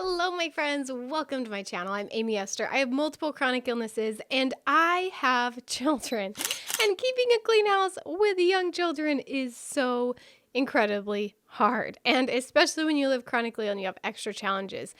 Hello, my friends. Welcome to my channel. I'm Aimee Esther. I have multiple chronic illnesses and I have children. And keeping a clean house with young children is so incredibly hard. And especially when you live chronically ill and you have extra challenges,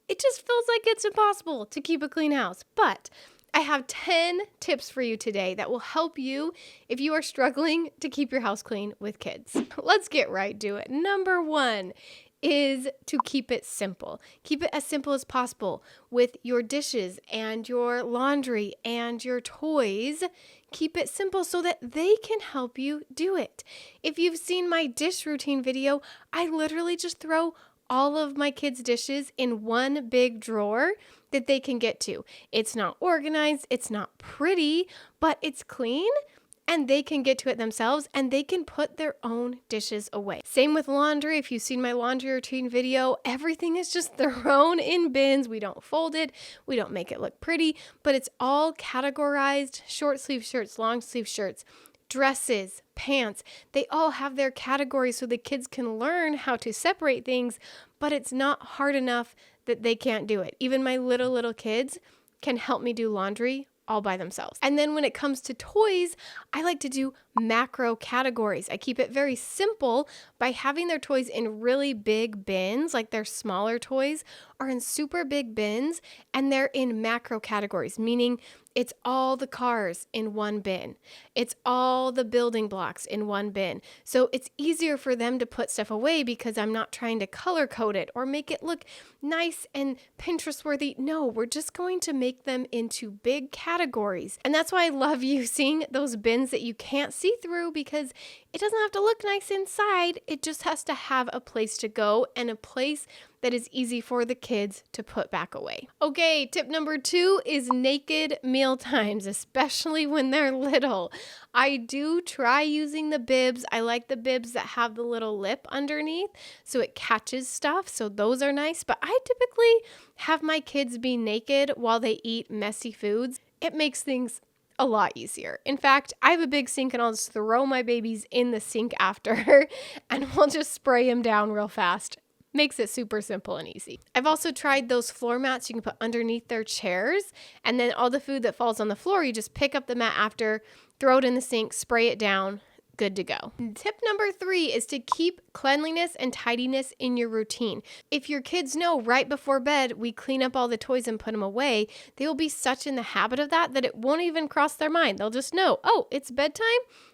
it just feels like it's impossible to keep a clean house. But I have 10 tips for you today that will help you if you are struggling to keep your house clean with kids. Let's get right to it. Number one is to keep it simple. Keep it as simple as possible with your dishes and your laundry and your toys. Keep it simple so that they can help you do it. If you've seen my dish routine video, I literally just throw all of my kids' dishes in one big drawer that they can get to. It's not organized, it's not pretty, but it's clean. And they can get to it themselves and they can put their own dishes away. Same with laundry. If you've seen my laundry routine video, everything is just thrown in bins. We don't fold it. We don't make it look pretty, but it's all categorized: short sleeve shirts, long sleeve shirts, dresses, pants. They all have their categories so the kids can learn how to separate things, but it's not hard enough that they can't do it. Even my little kids can help me do laundry all by themselves. And then when it comes to toys, I like to do macro categories. I keep it very simple by having their toys in really big bins, like their smaller toys are in super big bins, and they're in macro categories, meaning it's all the cars in one bin. It's all the building blocks in one bin. So it's easier for them to put stuff away because I'm not trying to color code it or make it look nice and Pinterest worthy. No, we're just going to make them into big categories. And that's why I love using those bins that you can't see through, because it doesn't have to look nice inside. It just has to have a place to go and a place that is easy for the kids to put back away. Okay, tip number 2 is naked meal times, especially when they're little. I do try using the bibs. I like the bibs that have the little lip underneath so it catches stuff. So those are nice, but I typically have my kids be naked while they eat messy foods. It makes things a lot easier. In fact, I have a big sink and I'll just throw my babies in the sink after and we'll just spray them down real fast. Makes it super simple and easy. I've also tried those floor mats you can put underneath their chairs, and then all the food that falls on the floor, you just pick up the mat after, throw it in the sink, spray it down, good to go. Tip number 3 is to keep cleanliness and tidiness in your routine. If your kids know right before bed we clean up all the toys and put them away, they will be such in the habit of that it won't even cross their mind. They'll just know, oh, it's bedtime.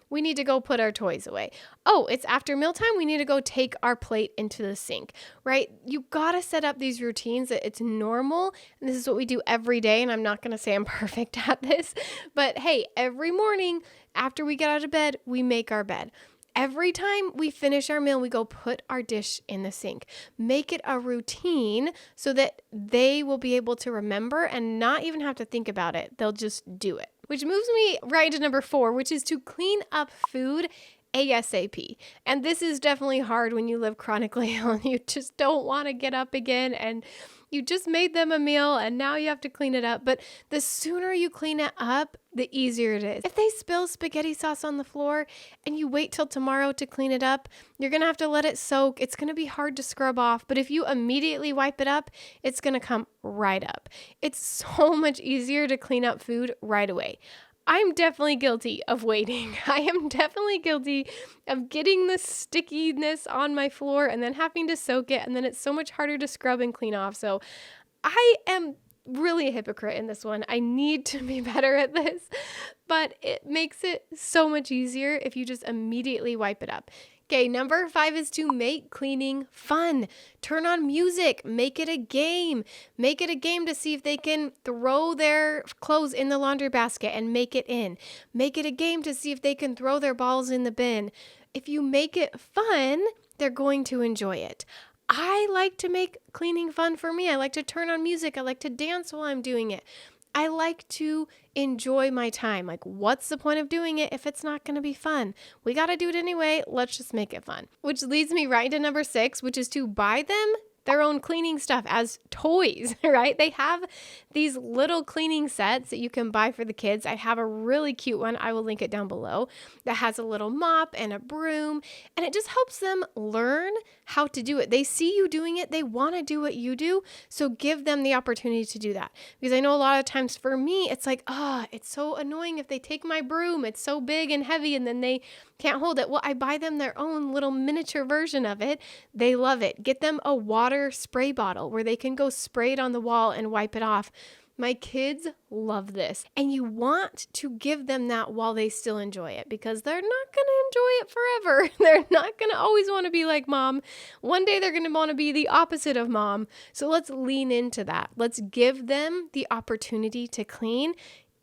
We need to go put our toys away. Oh, it's after mealtime. We need to go take our plate into the sink, right? You got to set up these routines that it's normal. And this is what we do every day. And I'm not going to say I'm perfect at this, but hey, every morning after we get out of bed, we make our bed. Every time we finish our meal, we go put our dish in the sink. Make it a routine so that they will be able to remember and not even have to think about it. They'll just do it. Which moves me right into number 4, which is to clean up food ASAP. And this is definitely hard when you live chronically ill and you just don't want to get up again and you just made them a meal and now you have to clean it up. But the sooner you clean it up, the easier it is. If they spill spaghetti sauce on the floor and you wait till tomorrow to clean it up, you're going to have to let it soak. It's going to be hard to scrub off. But if you immediately wipe it up, it's going to come right up. It's so much easier to clean up food right away. I'm definitely guilty of waiting. I am definitely guilty of getting the stickiness on my floor and then having to soak it. And then it's so much harder to scrub and clean off. So I am really a hypocrite in this one. I need to be better at this, but it makes it so much easier if you just immediately wipe it up. Okay, number 5 is to make cleaning fun. Turn on music, make it a game. Make it a game to see if they can throw their clothes in the laundry basket and make it in. Make it a game to see if they can throw their balls in the bin. If you make it fun, they're going to enjoy it. I like to make cleaning fun for me. I like to turn on music. I like to dance while I'm doing it. I like to enjoy my time. Like, what's the point of doing it if it's not going to be fun? We got to do it anyway. Let's just make it fun. Which leads me right into number 6, which is to buy them their own cleaning stuff as toys, right? They have these little cleaning sets that you can buy for the kids. I have a really cute one. I will link it down below that has a little mop and a broom, and it just helps them learn how to do it. They see you doing it. They want to do what you do. So give them the opportunity to do that. Because I know a lot of times for me, it's like, it's so annoying if they take my broom. It's so big and heavy and then they can't hold it. Well, I buy them their own little miniature version of it. They love it. Get them a water spray bottle where they can go spray it on the wall and wipe it off. My kids love this. And you want to give them that while they still enjoy it, because they're not going to enjoy it forever. They're not going to always want to be like mom. One day they're going to want to be the opposite of mom. So let's lean into that. Let's give them the opportunity to clean,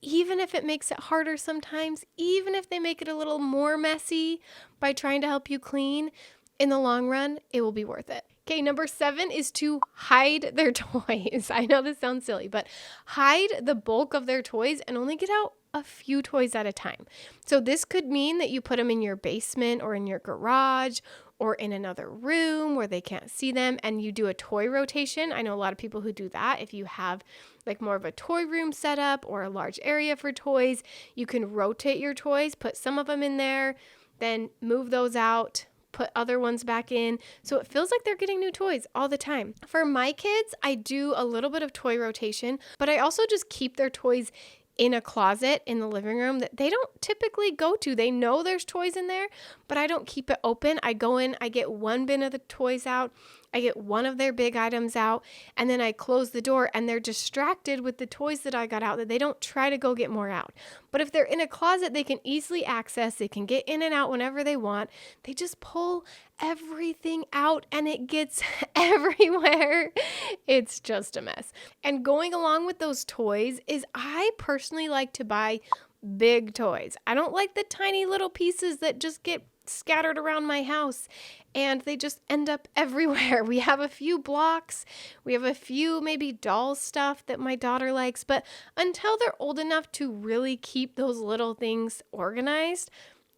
even if it makes it harder sometimes, even if they make it a little more messy by trying to help you clean. In the long run, it will be worth it. Okay, number 7 is to hide their toys. I know this sounds silly, but hide the bulk of their toys and only get out a few toys at a time. So this could mean that you put them in your basement or in your garage or in another room where they can't see them, and you do a toy rotation. I know a lot of people who do that. If you have like more of a toy room set up or a large area for toys, you can rotate your toys, put some of them in there, then move those out, put other ones back in. So it feels like they're getting new toys all the time. For my kids, I do a little bit of toy rotation, but I also just keep their toys in a closet in the living room that they don't typically go to. They know there's toys in there, but I don't keep it open. I go in, I get one bin of the toys out, I get one of their big items out, and then I close the door and they're distracted with the toys that I got out, that they don't try to go get more out. But if they're in a closet, they can easily access, they can get in and out whenever they want. They just pull everything out and it gets everywhere. It's just a mess. And going along with those toys is I personally like to buy big toys. I don't like the tiny little pieces that just get scattered around my house and they just end up everywhere. We have a few blocks, we have a few maybe doll stuff that my daughter likes, but until they're old enough to really keep those little things organized,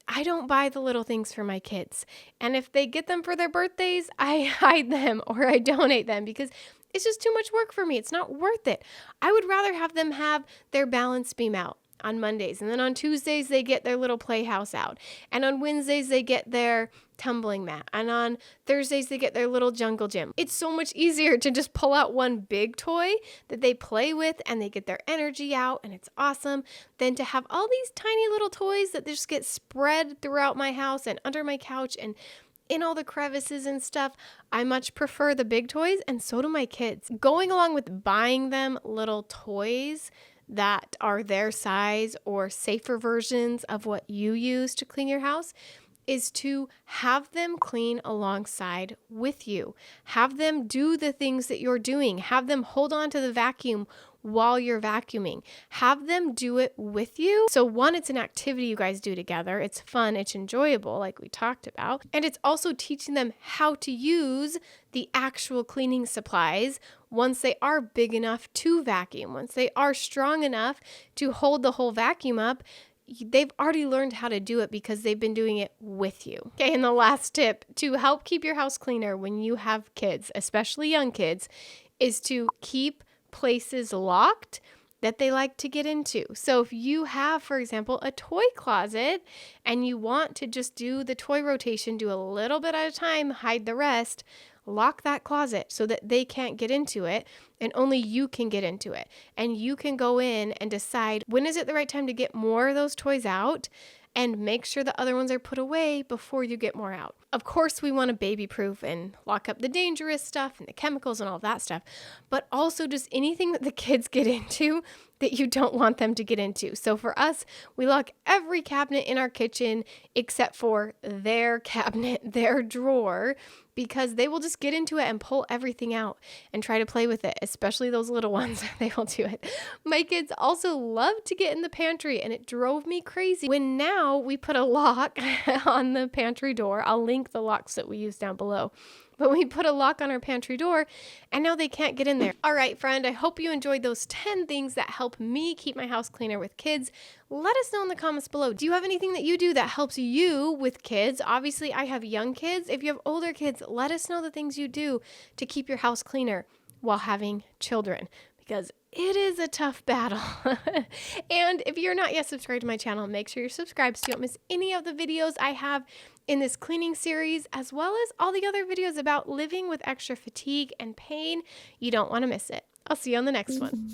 I don't buy the little things for my kids. And if they get them for their birthdays, I hide them or I donate them because it's just too much work for me. It's not worth it. I would rather have them have their balance beam out on Mondays. And then on Tuesdays, they get their little playhouse out. And on Wednesdays, they get their tumbling mat. And on Thursdays, they get their little jungle gym. It's so much easier to just pull out one big toy that they play with and they get their energy out and it's awesome than to have all these tiny little toys that just get spread throughout my house and under my couch and in all the crevices and stuff. I much prefer the big toys, and so do my kids. Going along with buying them little toys that are their size or safer versions of what you use to clean your house is to have them clean alongside with you. Have them do the things that you're doing. Have them hold on to the vacuum while you're vacuuming. Have them do it with you. So one, it's an activity you guys do together. It's fun. It's enjoyable, like we talked about. And it's also teaching them how to use the actual cleaning supplies once they are big enough to vacuum. Once they are strong enough to hold the whole vacuum up, they've already learned how to do it because they've been doing it with you. Okay, and the last tip to help keep your house cleaner when you have kids, especially young kids, is to keep places locked that they like to get into. So if you have, for example, a toy closet and you want to just do the toy rotation, do a little bit at a time, hide the rest, lock that closet so that they can't get into it and only you can get into it. And you can go in and decide when is it the right time to get more of those toys out and make sure the other ones are put away before you get more out. Of course, we want to baby-proof and lock up the dangerous stuff and the chemicals and all that stuff, but also just anything that the kids get into that you don't want them to get into. So for us, we lock every cabinet in our kitchen except for their cabinet, their drawer, because they will just get into it and pull everything out and try to play with it, especially those little ones. They will do it. My kids also love to get in the pantry, and it drove me crazy when now we put a lock on the pantry door. I'll link the locks that we use down below. But we put a lock on our pantry door and now they can't get in there. All right, friend, I hope you enjoyed those 10 things that help me keep my house cleaner with kids. Let us know in the comments below. Do you have anything that you do that helps you with kids? Obviously, I have young kids. If you have older kids, let us know the things you do to keep your house cleaner while having children, because it is a tough battle. And if you're not yet subscribed to my channel, make sure you're subscribed so you don't miss any of the videos I have in this cleaning series, as well as all the other videos about living with extra fatigue and pain. You don't want to miss it. I'll see you on the next one.